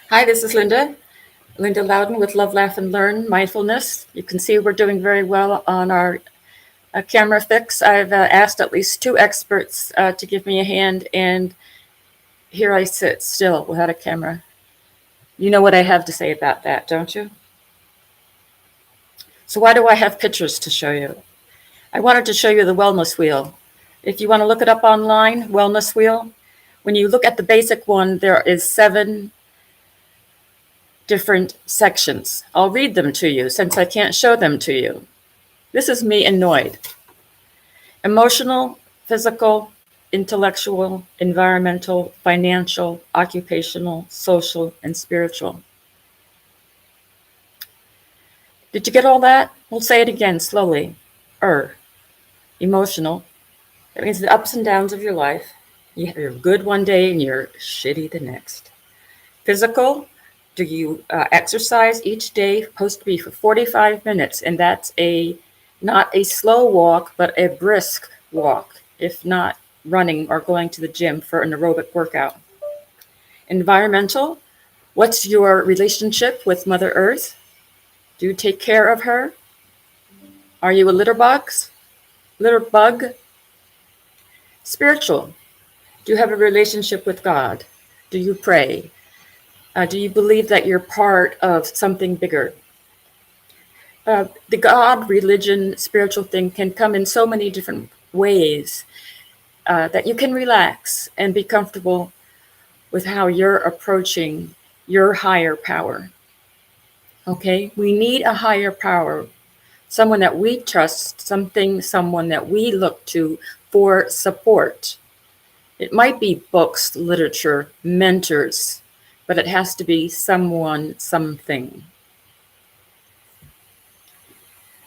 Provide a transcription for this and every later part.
Hi, this is Linda Loudon with Love, Laugh, and Learn Mindfulness. You can see we're doing very well on our camera fix. I've asked at least two experts to give me a hand, and here I sit still without a camera. You know what I have to say about that, don't you? So why do I have pictures to show you? I wanted to show you the wellness wheel. If you want to look it up online, wellness wheel, when you look at the basic one, there is 7 different sections. I'll read them to you since I can't show them to you. This is me annoyed. Emotional, physical, intellectual, environmental, financial, occupational, social, and spiritual. Did you get all that? We'll say it again slowly. Emotional. That means the ups and downs of your life. You're good one day and you're shitty the next. Physical. Do you exercise each day? Supposed to be for 45 minutes, and that's not a slow walk, but a brisk walk, if not running or going to the gym for an aerobic workout. Environmental. What's your relationship with Mother Earth? Do you take care of her? Are you a litter bug? Spiritual. Do you have a relationship with God? Do you pray? Do you believe that you're part of something bigger? The God, religion, spiritual thing can come in so many different ways that you can relax and be comfortable with how you're approaching your higher power. Okay? We need a higher power, someone that we trust, someone that we look to for support. It might be books, literature, mentors, but it has to be someone, something.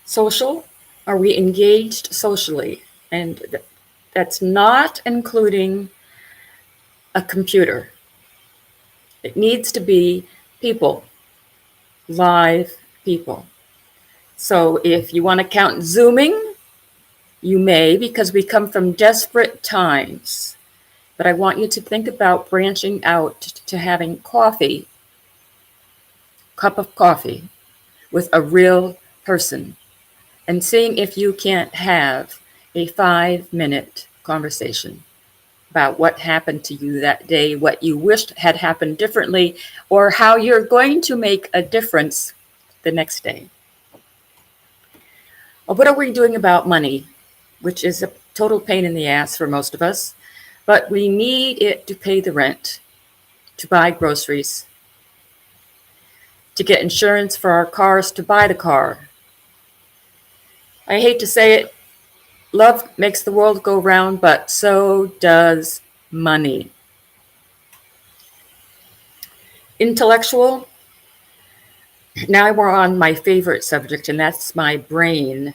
Social, are we engaged socially? And that's not including a computer. It needs to be people, live people. So if you want to count Zooming, you may, because we come from desperate times. But I want you to think about branching out to having cup of coffee with a real person and seeing if you can't have a 5-minute conversation about what happened to you that day, what you wished had happened differently, or how you're going to make a difference the next day. What are we doing about money, which is a total pain in the ass for most of us, but we need it to pay the rent, to buy groceries, to get insurance for our cars, to buy the car. I hate to say it, love makes the world go round, but so does money. Intellectual. Now we're on my favorite subject, and that's my brain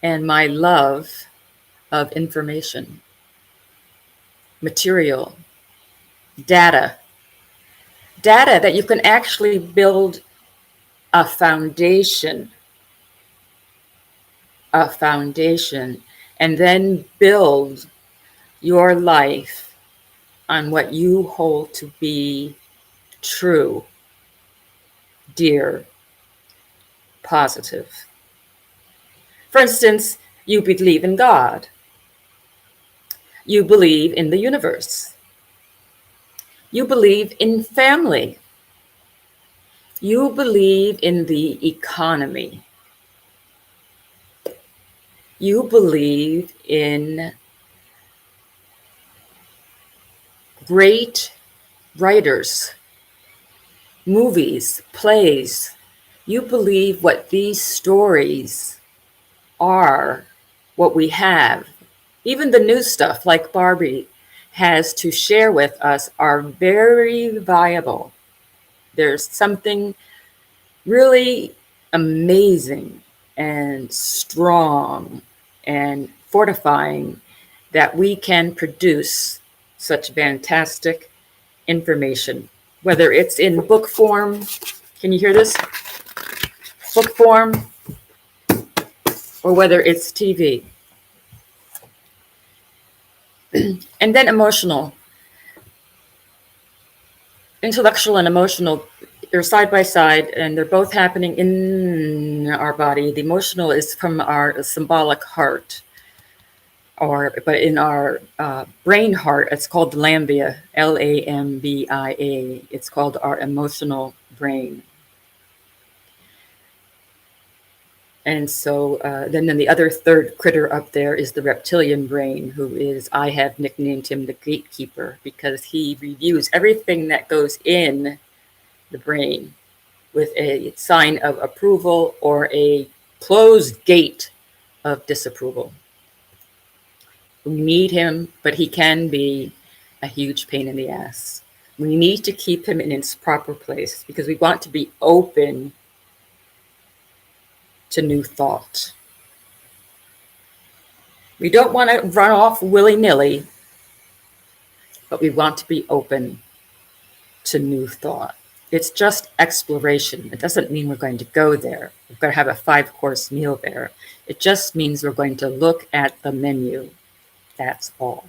and my love of information, material, data that you can actually build a foundation, and then build your life on what you hold to be true, dear, positive. For instance, you believe in God. You believe in the universe. You believe in family. You believe in the economy. You believe in great writers, movies, plays. You believe what these stories are, what we have. Even the new stuff like Barbie has to share with us are very viable. There's something really amazing and strong and fortifying that we can produce such fantastic information, whether it's in book form. Can you hear this? Book form, or whether it's TV. And then emotional. intellectual and emotional, they're side by side, and they're both happening in our body. The emotional is from our symbolic heart, but in our brain heart, it's called the lambia, Lambia. It's called our emotional brain. And so then the other third critter up there is the reptilian brain, who is, I have nicknamed him the gatekeeper, because he reviews everything that goes in the brain with a sign of approval or a closed gate of disapproval. We need him, but he can be a huge pain in the ass. We need to keep him in its proper place because we want to be open to new thought. We don't want to run off willy-nilly, but we want to be open to new thought. It's just exploration. It doesn't mean we're going to go there. We're going to have a 5-course meal there. It just means we're going to look at the menu. That's all.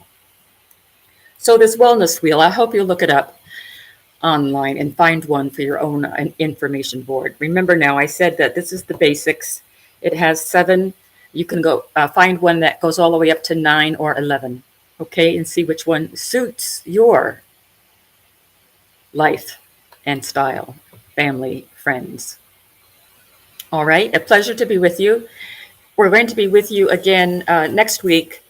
So this wellness wheel, I hope you look it up online and find one for your own information board. Remember now, I said that this is the basics. It has 7. You can go find one that goes all the way up to 9 or 11, okay, and see which one suits your life and style, family, friends. All right, a pleasure to be with you. We're going to be with you again next week.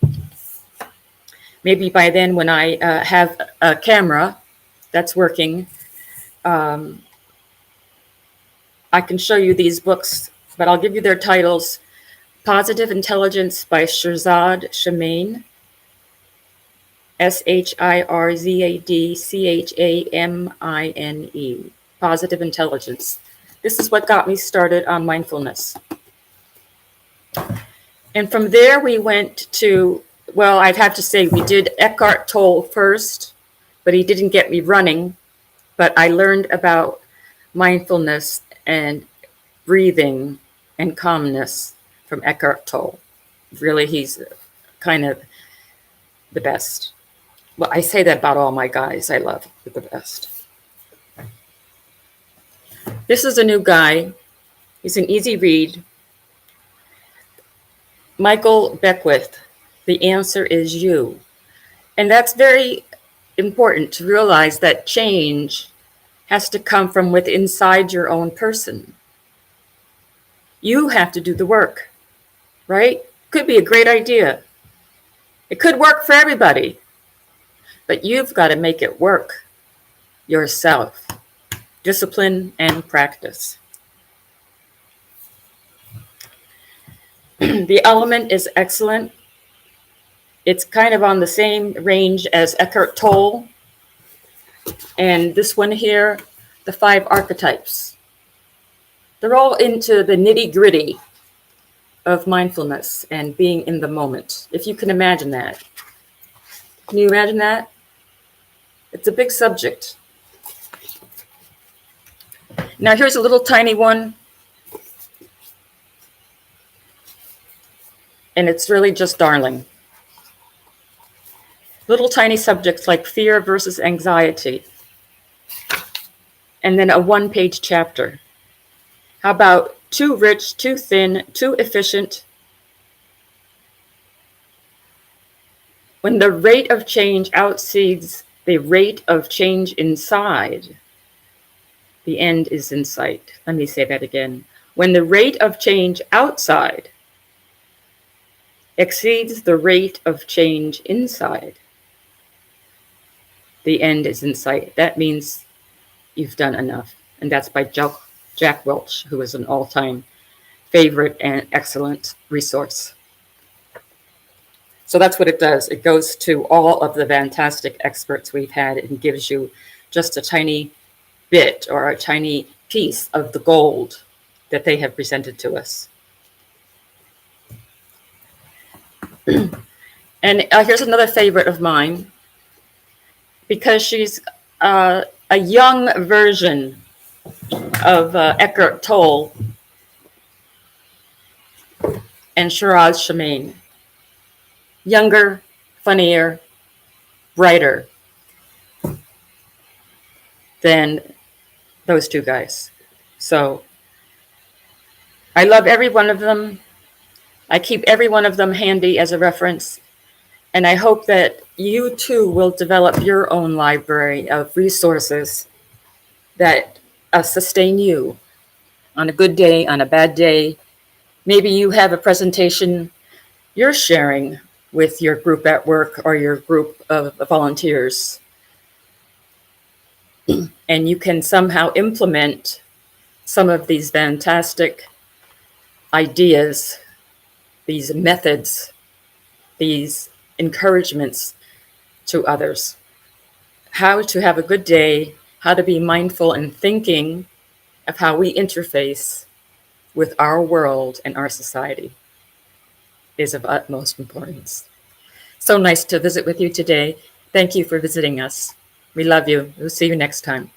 Maybe by then, when I have a camera that's working, I can show you these books, but I'll give you their titles. Positive Intelligence by Shirzad Chamine, Shirzadchamine. Positive Intelligence. This is what got me started on mindfulness. And from there we went to, well, I'd have to say we did Eckhart Tolle first, but he didn't get me running. But I learned about mindfulness and breathing and calmness from Eckhart Tolle. Really, he's kind of the best. Well, I say that about all my guys I love. They're the best. This is a new guy. He's an easy read. Michael Beckwith, The Answer Is You. And that's very important to realize that change has to come from within inside your own person. You have to do the work, right? Could be a great idea. It could work for everybody, but you've got to make it work yourself. Discipline and practice. The Element is excellent. It's kind of on the same range as Eckhart Tolle. And this one here, The 5 Archetypes. They're all into the nitty-gritty of mindfulness and being in the moment, if you can imagine that. Can you imagine that? It's a big subject. Now here's a little tiny one. And it's really just darling. Little tiny subjects like fear versus anxiety. And then a 1-page chapter. How about too rich, too thin, too efficient? When the rate of change exceeds the rate of change inside, the end is in sight. Let me say that again. When the rate of change outside exceeds the rate of change inside, the end is in sight. That means you've done enough. And that's by Jack Welch, who is an all-time favorite and excellent resource. So that's what it does. It goes to all of the fantastic experts we've had and gives you just a tiny bit or a tiny piece of the gold that they have presented to us. And here's another favorite of mine, because she's a young version of Eckhart Tolle and Shirzad Chamine. Younger, funnier, brighter. than those two guys. So I love every one of them. I keep every one of them handy as a reference. And I hope that you too will develop your own library of resources that sustain you on a good day, on a bad day. Maybe you have a presentation you're sharing with your group at work or your group of volunteers. And you can somehow implement some of these fantastic ideas, these methods, these encouragements to others. How to have a good day, how to be mindful and thinking of how we interface with our world and our society is of utmost importance. So nice to visit with you today. Thank you for visiting us. We love you. We'll see you next time.